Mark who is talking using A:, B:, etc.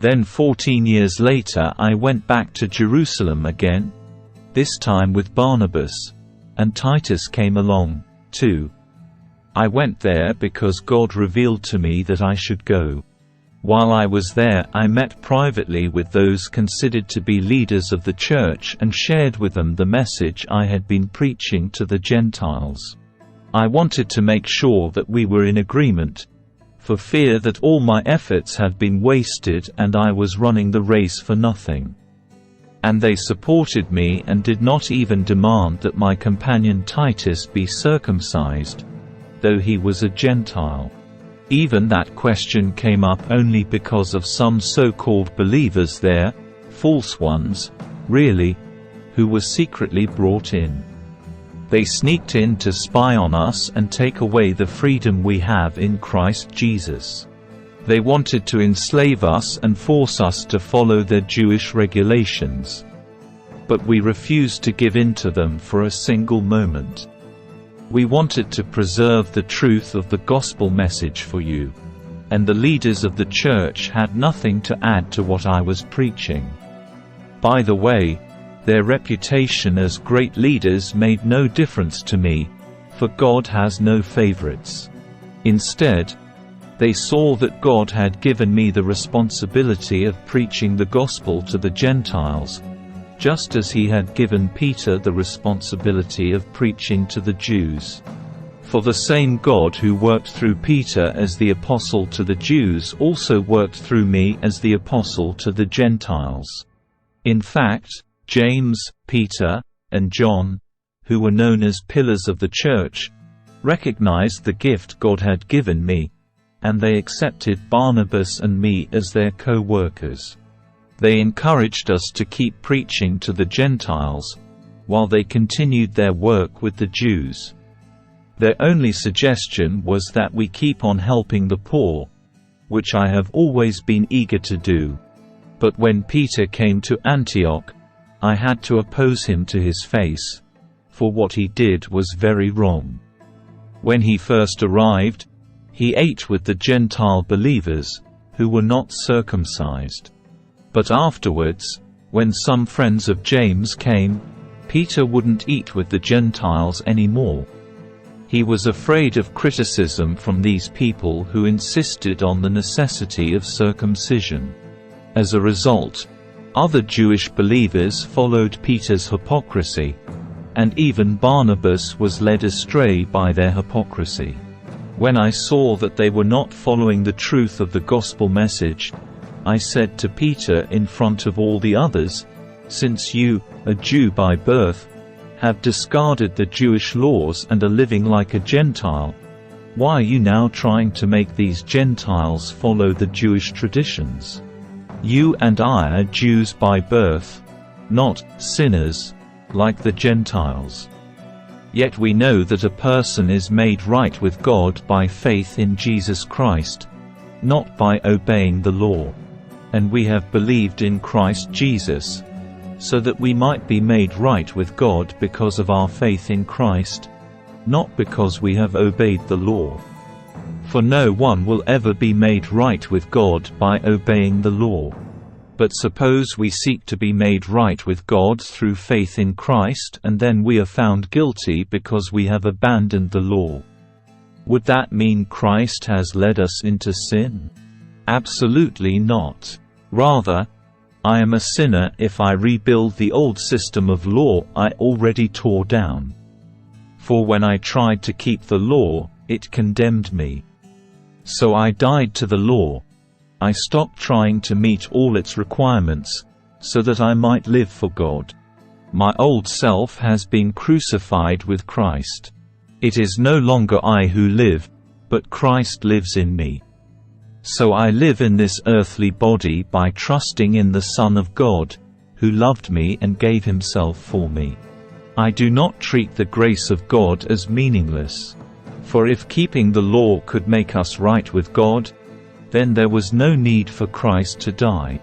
A: Then 14 years later I went back to Jerusalem again, this time with Barnabas, and Titus came along, too. I went there because God revealed to me that I should go. While I was there, I met privately with those considered to be leaders of the church and shared with them the message I had been preaching to the Gentiles. I wanted to make sure that we were in agreement, for fear that all my efforts had been wasted and I was running the race for nothing. And they supported me and did not even demand that my companion Titus be circumcised, though he was a Gentile. Even that question came up only because of some so-called believers there, false ones, really, who were secretly brought in. They sneaked in to spy on us and take away the freedom we have in Christ Jesus. They wanted to enslave us and force us to follow their Jewish regulations. But we refused to give in to them for a single moment. We wanted to preserve the truth of the gospel message for you. And the leaders of the church had nothing to add to what I was preaching. By the way, their reputation as great leaders made no difference to me, for God has no favorites. Instead, they saw that God had given me the responsibility of preaching the gospel to the Gentiles, just as he had given Peter the responsibility of preaching to the Jews. For the same God who worked through Peter as the apostle to the Jews also worked through me as the apostle to the Gentiles. In fact, James, Peter, and John, who were known as pillars of the church, recognized the gift God had given me, and they accepted Barnabas and me as their co-workers. They encouraged us to keep preaching to the Gentiles, while they continued their work with the Jews. Their only suggestion was that we keep on helping the poor, which I have always been eager to do. But when Peter came to Antioch, I had to oppose him to his face, for what he did was very wrong. When he first arrived, he ate with the Gentile believers, who were not circumcised. But afterwards, when some friends of James came, Peter wouldn't eat with the Gentiles anymore. He was afraid of criticism from these people who insisted on the necessity of circumcision. As a result, other Jewish believers followed Peter's hypocrisy, and even Barnabas was led astray by their hypocrisy. When I saw that they were not following the truth of the gospel message, I said to Peter in front of all the others, "Since you, a Jew by birth, have discarded the Jewish laws and are living like a Gentile, why are you now trying to make these Gentiles follow the Jewish traditions? You and I are Jews by birth, not sinners, like the Gentiles. Yet we know that a person is made right with God by faith in Jesus Christ, not by obeying the law. And we have believed in Christ Jesus, so that we might be made right with God because of our faith in Christ, not because we have obeyed the law. For no one will ever be made right with God by obeying the law. But suppose we seek to be made right with God through faith in Christ and then we are found guilty because we have abandoned the law. Would that mean Christ has led us into sin? Absolutely not. Rather, I am a sinner if I rebuild the old system of law I already tore down. For when I tried to keep the law, it condemned me. So I died to the law. I stopped trying to meet all its requirements, so that I might live for God. My old self has been crucified with Christ. It is no longer I who live, but Christ lives in me. So I live in this earthly body by trusting in the Son of God, who loved me and gave himself for me. I do not treat the grace of God as meaningless. For if keeping the law could make us right with God, then there was no need for Christ to die.